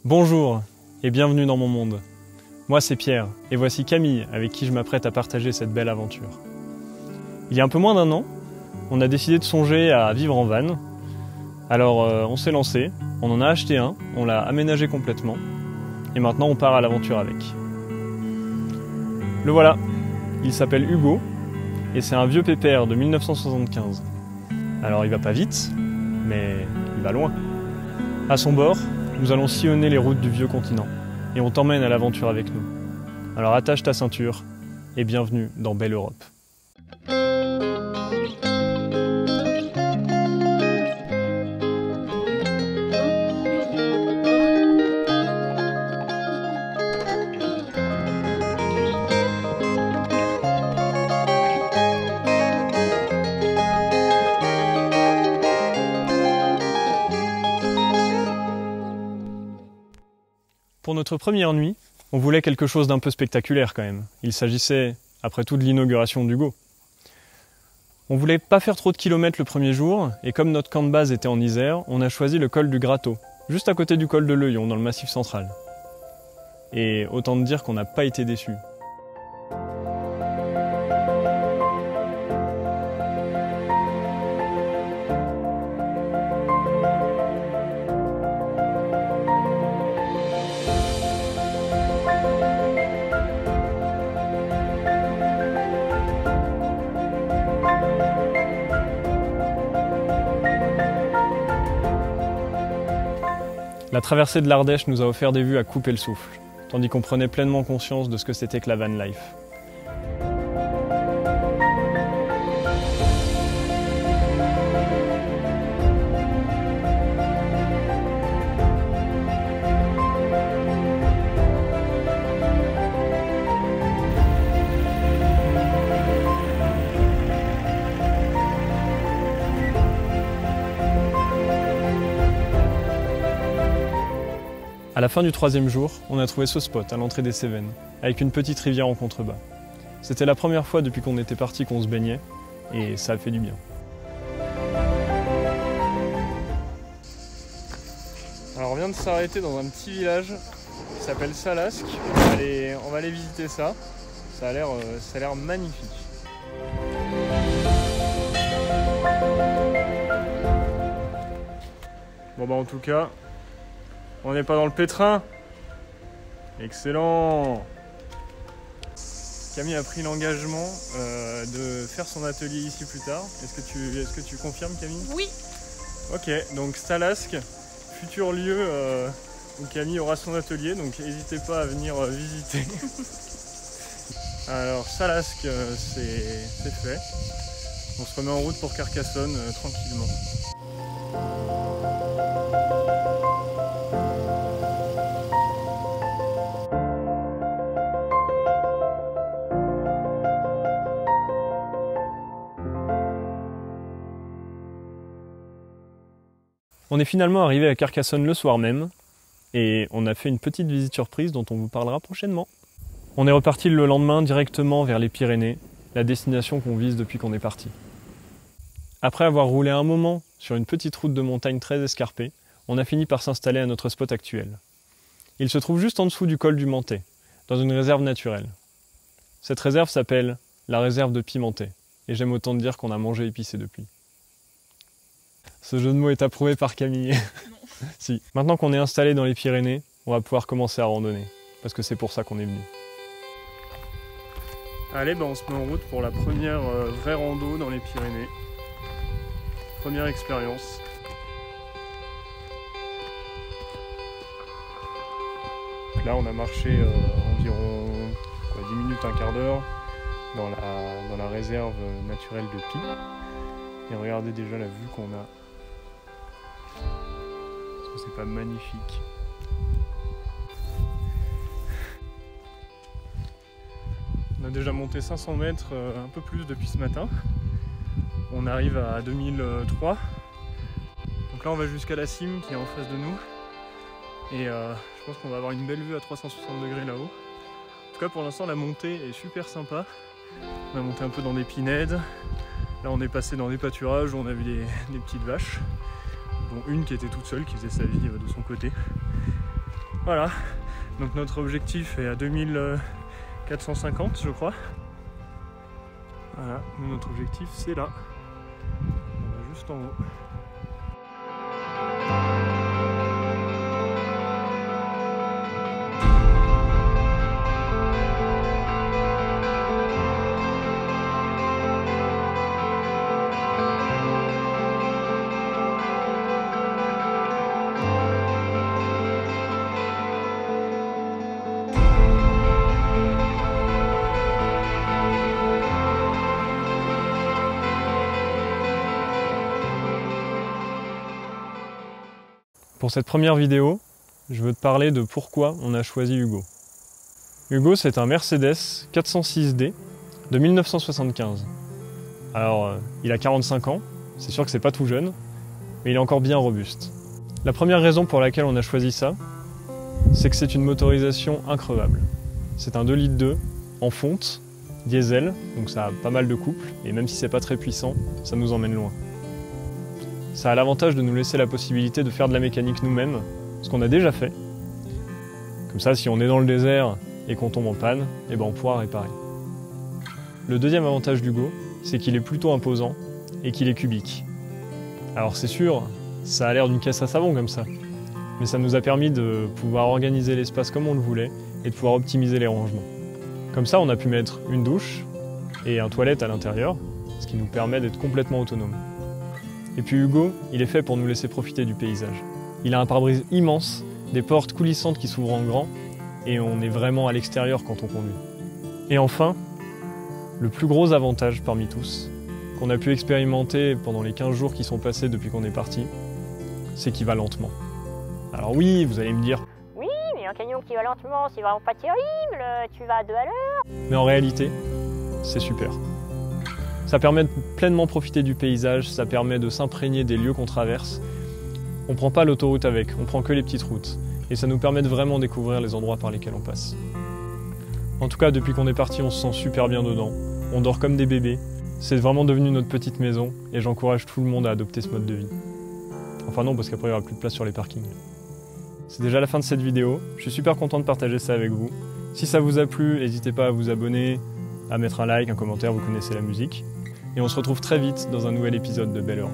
Bonjour et bienvenue dans mon monde. Moi c'est Pierre et voici Camille avec qui je m'apprête à partager cette belle aventure. Il y a un peu moins d'1 an, on a décidé de songer à vivre en van. Alors on s'est lancé, on en a acheté un, on l'a aménagé complètement et maintenant on part à l'aventure avec. Le voilà, il s'appelle Hugo et c'est un vieux pépère de 1975. Alors il va pas vite, mais il va loin. À son bord, nous allons sillonner les routes du vieux continent et on t'emmène à l'aventure avec nous. Alors attache ta ceinture et bienvenue dans Belle Europe. Pour notre première nuit, on voulait quelque chose d'un peu spectaculaire quand même. Il s'agissait, après tout, de l'inauguration d'Hugo. On voulait pas faire trop de kilomètres le premier jour, et comme notre camp de base était en Isère, on a choisi le col du Grateau, juste à côté du col de l'Œillon, dans le Massif central. Et autant te dire qu'on n'a pas été déçus. La traversée de l'Ardèche nous a offert des vues à couper le souffle, tandis qu'on prenait pleinement conscience de ce que c'était que la van life. À la fin du 3e jour, on a trouvé ce spot à l'entrée des Cévennes, avec une petite rivière en contrebas. C'était la première fois depuis qu'on était parti qu'on se baignait, et ça a fait du bien. Alors on vient de s'arrêter dans un petit village qui s'appelle Salasque. On va aller visiter ça. Ça a l'air magnifique. Bon bah en tout cas, on n'est pas dans le pétrin. Excellent. Camille a pris l'engagement de faire son atelier ici plus tard. Est-ce que tu confirmes, Camille? Oui. Ok, donc Salasque, futur lieu où Camille aura son atelier, donc n'hésitez pas à venir visiter. Alors Salasque, c'est fait. On se remet en route pour Carcassonne tranquillement. On est finalement arrivé à Carcassonne le soir même et on a fait une petite visite surprise dont on vous parlera prochainement. On est reparti le lendemain directement vers les Pyrénées, la destination qu'on vise depuis qu'on est parti. Après avoir roulé un moment sur une petite route de montagne très escarpée, on a fini par s'installer à notre spot actuel. Il se trouve juste en dessous du col du Mentet, dans une réserve naturelle. Cette réserve s'appelle la réserve de Pimentet et j'aime autant dire qu'on a mangé épicé depuis. Ce jeu de mots est approuvé par Camille. Non. Si. Maintenant qu'on est installé dans les Pyrénées, on va pouvoir commencer à randonner. Parce que c'est pour ça qu'on est venu. Allez, on se met en route pour la première vraie rando dans les Pyrénées. Première expérience. Là, on a marché environ 10 minutes, un quart d'heure dans la réserve naturelle de Pi. Et regardez déjà la vue qu'on a. Est-ce que c'est pas magnifique? On a déjà monté 500 mètres, un peu plus depuis ce matin. On arrive à 2003. Donc là on va jusqu'à la cime qui est en face de nous. Et je pense qu'on va avoir une belle vue à 360 degrés là-haut. En tout cas pour l'instant la montée est super sympa. On a monté un peu dans des pinèdes. Là on est passé dans des pâturages où on a vu des petites vaches. Dont une qui était toute seule, qui faisait sa vie de son côté. Voilà, donc notre objectif est à 2450 je crois. Voilà, notre objectif c'est là. On va juste en haut. Pour cette première vidéo, je veux te parler de pourquoi on a choisi Hugo. Hugo, c'est un Mercedes 406D de 1975. Alors, il a 45 ans, c'est sûr que c'est pas tout jeune, mais il est encore bien robuste. La première raison pour laquelle on a choisi ça, c'est que c'est une motorisation increvable. C'est un 2,2 litres en fonte, diesel, donc ça a pas mal de couple, et même si c'est pas très puissant, ça nous emmène loin. Ça a l'avantage de nous laisser la possibilité de faire de la mécanique nous-mêmes, ce qu'on a déjà fait. Comme ça, si on est dans le désert et qu'on tombe en panne, eh ben on pourra réparer. Le deuxième avantage d'Hugo, c'est qu'il est plutôt imposant et qu'il est cubique. Alors c'est sûr, ça a l'air d'une caisse à savon comme ça, mais ça nous a permis de pouvoir organiser l'espace comme on le voulait et de pouvoir optimiser les rangements. Comme ça, on a pu mettre une douche et un toilette à l'intérieur, ce qui nous permet d'être complètement autonome. Et puis Hugo, il est fait pour nous laisser profiter du paysage. Il a un pare-brise immense, des portes coulissantes qui s'ouvrent en grand, et on est vraiment à l'extérieur quand on conduit. Et enfin, le plus gros avantage parmi tous, qu'on a pu expérimenter pendant les 15 jours qui sont passés depuis qu'on est parti, c'est qu'il va lentement. Alors oui, vous allez me dire... Oui, mais un camion qui va lentement, c'est vraiment pas terrible, tu vas à 2 à l'heure. Mais en réalité, c'est super. Ça permet de pleinement profiter du paysage, ça permet de s'imprégner des lieux qu'on traverse. On prend pas l'autoroute avec, on prend que les petites routes. Et ça nous permet de vraiment découvrir les endroits par lesquels on passe. En tout cas, depuis qu'on est parti, on se sent super bien dedans. On dort comme des bébés. C'est vraiment devenu notre petite maison et j'encourage tout le monde à adopter ce mode de vie. Enfin non, parce qu'après il n'y aura plus de place sur les parkings. C'est déjà la fin de cette vidéo. Je suis super content de partager ça avec vous. Si ça vous a plu, n'hésitez pas à vous abonner, à mettre un like, un commentaire, vous connaissez la musique. Et on se retrouve très vite dans un nouvel épisode de Belle Europe.